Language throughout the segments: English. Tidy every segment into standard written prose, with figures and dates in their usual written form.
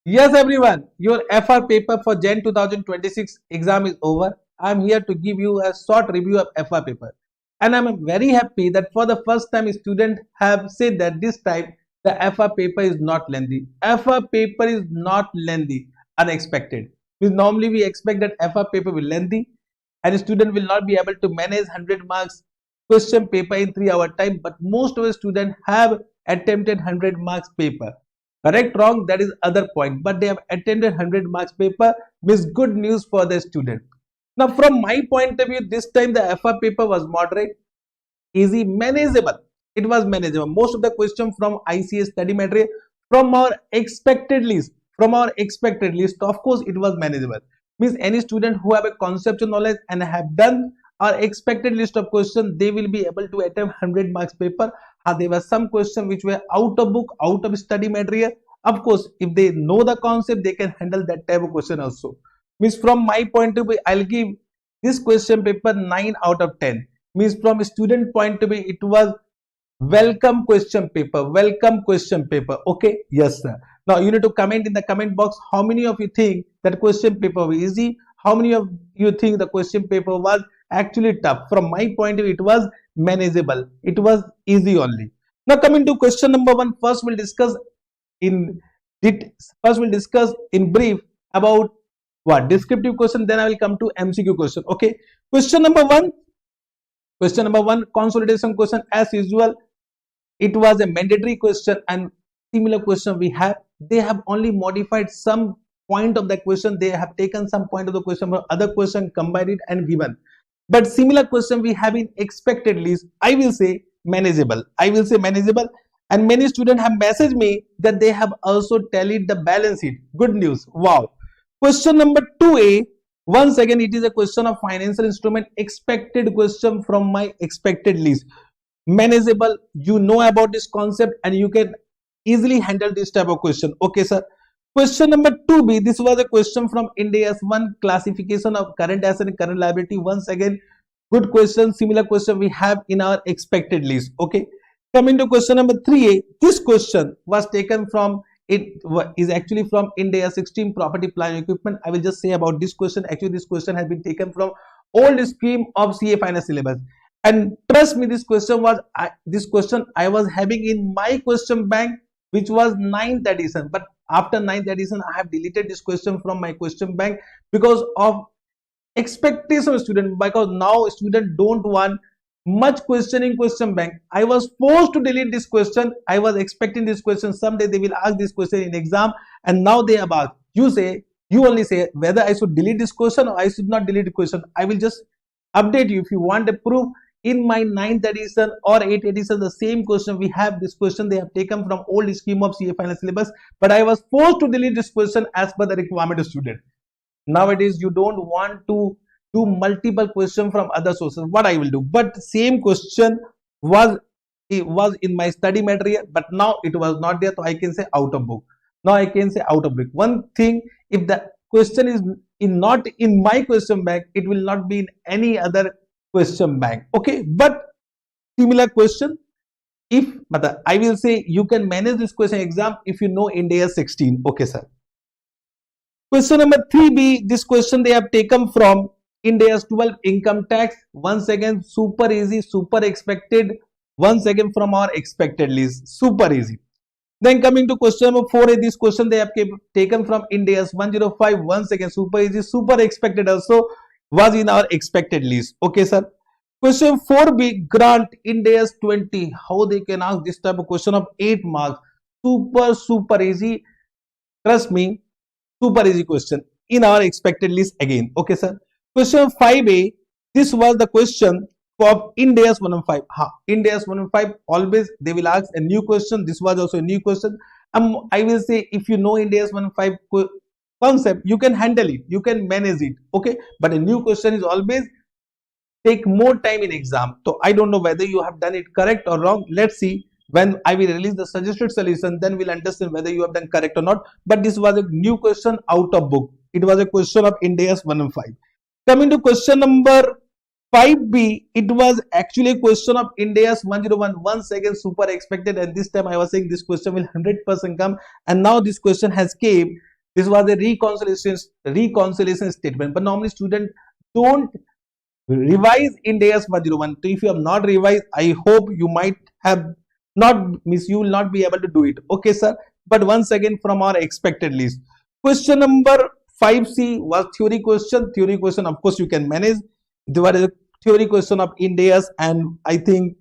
Yes, everyone, your FR paper for Jain 2026 exam is over. I'm here to give you a short review of FR paper. And I'm very happy that for the first time, students have said that this time the FR paper is not lengthy. FR paper is not lengthy, unexpected. Because normally we expect that FR paper will lengthy and a student will not be able to manage 100 marks question paper in 3 hour time. But most of the students have attempted 100 marks paper. Correct, wrong, that is other point, but they have attended 100 marks paper, means good news for the student. Now from my point of view, this time the FR paper was moderate, easy, manageable. It was manageable. Most of the question from ICAI study material from our expected list, of course it was manageable. Means any student who have a conceptual knowledge and have done our expected list of questions, they will be able to attempt 100 marks paper. There were some questions which were out of book, out of study material. Of course, if they know the concept, they can handle that type of question also. Means from my point of view, I'll give this question paper 9 out of 10. Means from a student point of view, it was welcome question paper. Okay, yes sir. Now you need to comment in the comment box how many of you think that question paper was easy, how many of you think the question paper was actually tough. From my point of view, it was manageable, it was easy only. Now coming to question number 1, in first we'll discuss in brief about what descriptive question, then I will come to MCQ question. Okay, question number 1, consolidation question. As usual, it was a mandatory question and similar question we have. They have only modified some point of the question, they have taken some point of the question from other question, combined it and given. But similar question we have in expected list. I will say manageable. And many students have messaged me that they have also tallied the balance sheet. Good news. Wow. Question number 2A. Once again, it is a question of financial instrument. Expected question from my expected list. Manageable. You know about this concept and you can easily handle this type of question. Okay, sir. Question number 2B, this was a question from IND AS 1, classification of current asset and current liability. Once again, good question, similar question we have in our expected list. Okay, coming to question number 3A, this question was taken from, it is actually from IND AS 16, property, plant, equipment. I will just say about this question. Actually, this question has been taken from old scheme of CA finance syllabus. And trust me, this question I was having in my question bank, which was 9th edition. But after 9th edition, I have deleted this question from my question bank because of expectation of student, because now student don't want much question in question bank. I was forced to delete this question. I was expecting this question someday they will ask this question in exam, and now they have asked. You only say whether I should delete this question or I should not delete the question. I will just update you. If you want a proof, in my 9th edition or 8th edition, the same question we have, this question they have taken from old scheme of CA final syllabus, but I was forced to delete this question as per the requirement of student. Nowadays you don't want to do multiple questions from other sources. What I will do, but same question was in my study material, but now it was not there, so I can say out of book. One thing, if the question is not in my question bank, it will not be in any other question bank. Okay, but similar question, if I will say you can manage this question exam if you know IND AS 16. Okay, sir. Question number 3B, this question they have taken from IND AS 12, income tax. Once again, super easy, super expected. Once again, from our expected list, super easy. Then coming to question number 4A, this question they have taken from IND AS 105. Once again, super easy, super expected also, was in our expected list. Okay, sir. Question 4B, grant IND AS 20. How they can ask this type of question of 8 marks? Super easy. Trust me, super easy question in our expected list again. Okay, sir. Question 5A, this was the question for IND AS 105. IND AS 105, always they will ask a new question. This was also a new question. I will say, if you know IND AS 105 concept, you can handle it, you can manage it. Okay, but a new question is always take more time in exam. So I don't know whether you have done it correct or wrong. Let's see. When I will release the suggested solution, then we'll understand whether you have done correct or not. But this was a new question out of book. It was a question of IND AS 105. Coming to question number 5B, it was actually a question of IND AS 101. Once again, super expected, and this time I was saying this question will 100% come, and now this question has came This was a reconciliation statement. But normally students don't revise in AS 101. So if you have not revised, I hope you might have not miss, you will not be able to do it. Okay, sir. But once again, from our expected list, question number 5C was theory question. Theory question, of course, you can manage. There was a theory question of IND AS, and I think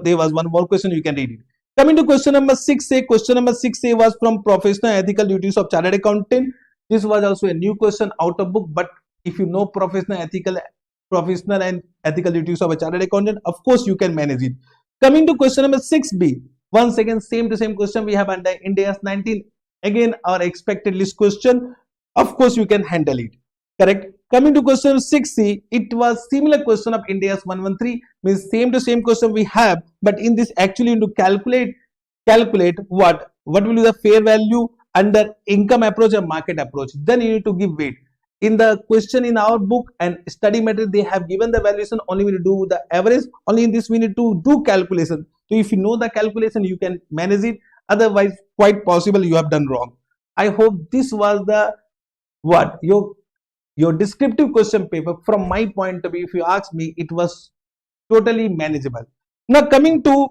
there was one more question, you can read it. Coming to question number 6A, question number 6A was from professional ethical duties of chartered accountant. This was also a new question out of book, but if you know professional and ethical duties of a chartered accountant, of course you can manage it. Coming to question number 6B, once again same to same question we have under IND AS 19. Again our expected list question, of course you can handle it. Correct. Coming to question 6C, it was similar question of IND AS 113, means same to same question we have, but in this actually to calculate what will be the fair value under income approach or market approach. Then you need to give weight. In the question in our book and study material, they have given the valuation, only we need to do the average. Only in this we need to do calculation. So if you know the calculation, you can manage it. Otherwise, quite possible you have done wrong. I hope this was the your descriptive question paper. From my point of view, if you ask me, it was totally manageable. Now coming to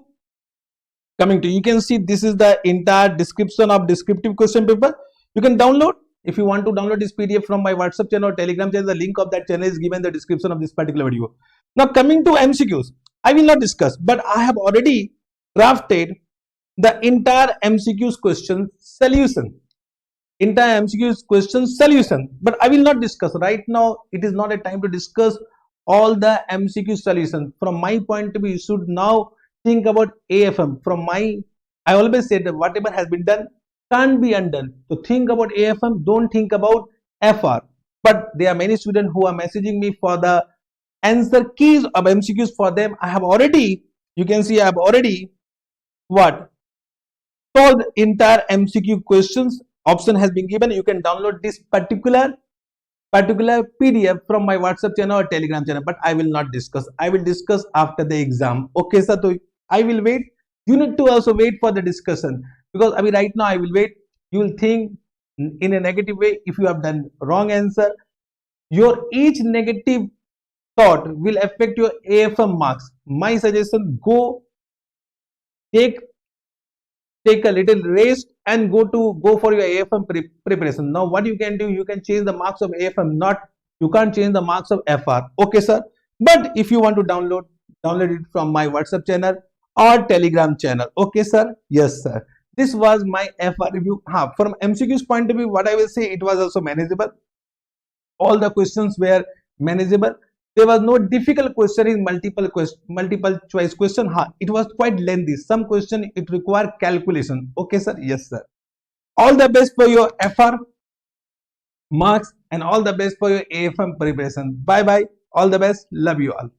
you can see this is the entire description of descriptive question paper. You can download. If you want to download this PDF from my WhatsApp channel or Telegram channel, the link of that channel is given in the description of this particular video. Now coming to MCQs, I will not discuss, but I have already drafted the entire MCQs question solution. Entire MCQs question solution, but I will not discuss right now. It is not a time to discuss all the MCQ solution. From my point of view, you should now think about AFM. I always say that whatever has been done can't be undone. So think about AFM, don't think about FR. But there are many students who are messaging me for the answer keys of MCQs. For them, I have already, you can see I have already solved entire MCQ questions. Option has been given. You can download this particular PDF from my WhatsApp channel or Telegram channel, but I will not discuss. I will discuss after the exam. Okay, sir. So I will wait. You need to also wait for the discussion, because I mean right now I will wait. You will think in a negative way if you have done wrong answer. Your each negative thought will affect your AFM marks. My suggestion: go take a little rest and go for your AFM preparation. Now what you can do, you can change the marks of AFM, you can't change the marks of FR. Okay, sir. But if you want to download it from my WhatsApp channel or Telegram channel. Okay, sir. Yes, sir. This was my FR review. From MCQ's point of view, what I will say, it was also manageable. All the questions were manageable. There was no difficult question in multiple choice question. It was quite lengthy. Some question it required calculation. Okay, sir. Yes, sir. All the best for your FR marks and all the best for your AFM preparation. Bye bye. All the best. Love you all.